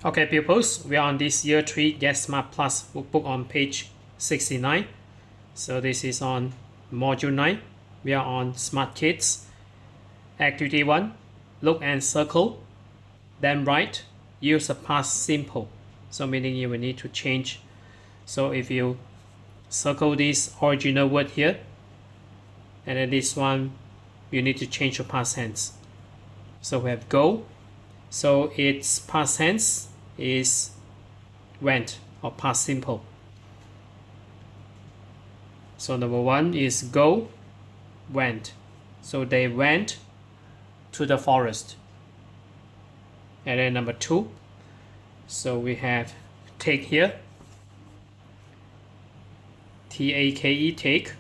Okay, pupils, we are on this Year 3 Get Smart Plus workbook on page 69. So this is on Module 9. We are on Smart Kids. Activity 1, look and circle. Then write, use a past simple. So meaning you will need to change. So if you circle this original word here, and then this one, you need to change your past tense. So we have go. So its past tense is went or past simple. So number 1 is go, went. So they went to the forest. And then number 2, so we have take here, T-A-K-E, take.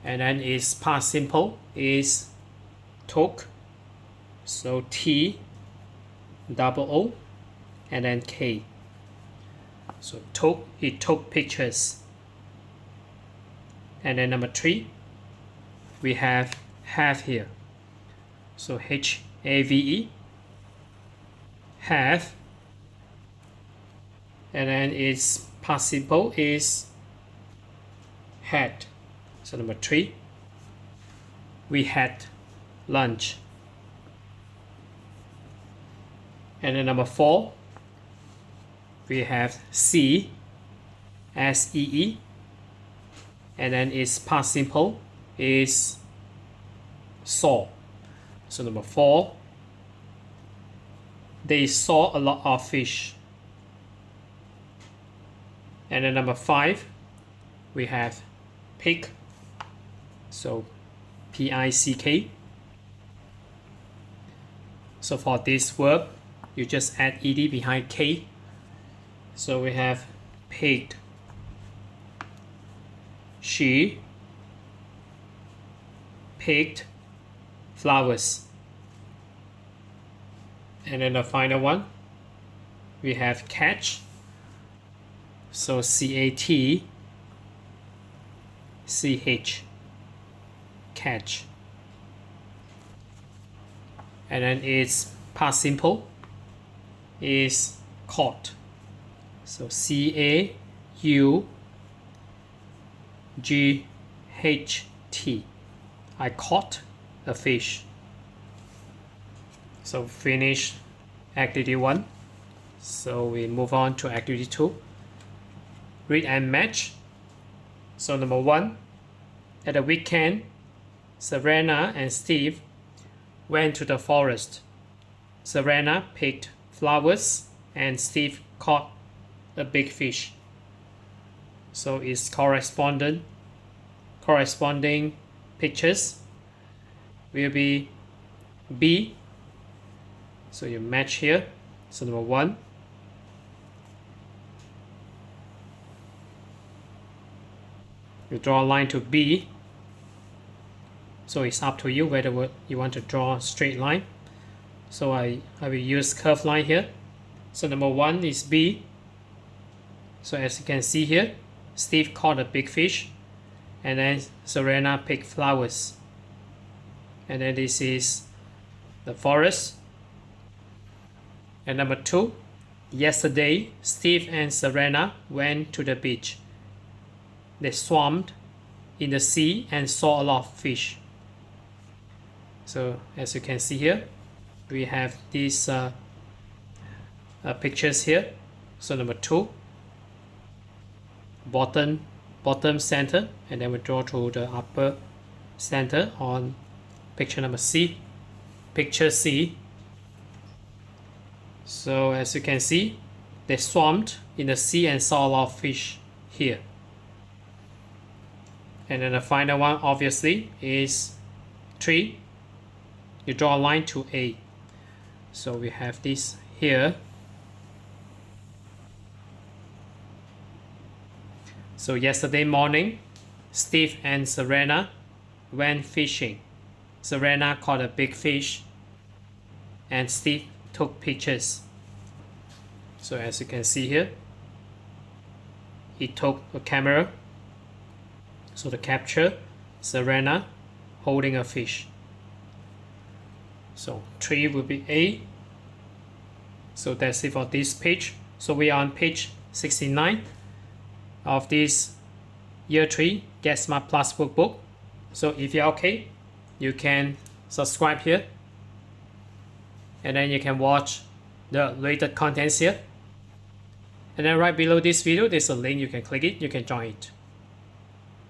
And then its past simple is took. So T double O and then K. So took, he took pictures. And then number 3, we have here. So H-A-V-E, have. And then its past simple is had. So number 3, we had lunch. And then number 4, we have see, S-E-E, and then its past simple is saw. So number 4, they saw a lot of fish. And then number 5, we have pick, so P-I-C-K. So for this verb, you just add ed behind K. So we have picked. She picked flowers. And then the final one, we have catch. So C-A-T-C-H, catch. And then its past simple is caught. So C-A-U-G-H-T. I caught a fish. So finish activity 1. So we move on to activity 2. Read and match. So number 1, at the weekend, Serena and Steve went to the forest. Serena picked flowers and Steve caught a big fish. So it's corresponding pictures will be B. So you match here. So number 1, you draw a line to B. So it's up to you whether you want to draw a straight line. So I will use curved line here. So number 1 is B. So as you can see here, Steve caught a big fish, and then Serena picked flowers. And then this is the forest. And number 2, yesterday, Steve and Serena went to the beach. They swam in the sea and saw a lot of fish. So as you can see here, we have these pictures here. So number 2, bottom center, and then we draw to the upper center on picture number C, picture C. So as you can see, they swam in the sea and saw a lot of fish here. And then the final one obviously is 3. You draw a line to A. So we have this here. So yesterday morning, Steve and Serena went fishing. Serena caught a big fish and Steve took pictures. So as you can see here, he took a camera. So the capture Serena holding a fish. So 3 will be A, So that's it for this page. So we are on page 69 of this Year 3 Get Smart Plus workbook. So if you're okay, you can subscribe here, and then you can watch the related contents here. And then right below this video, there's a link, you can click it, you can join it.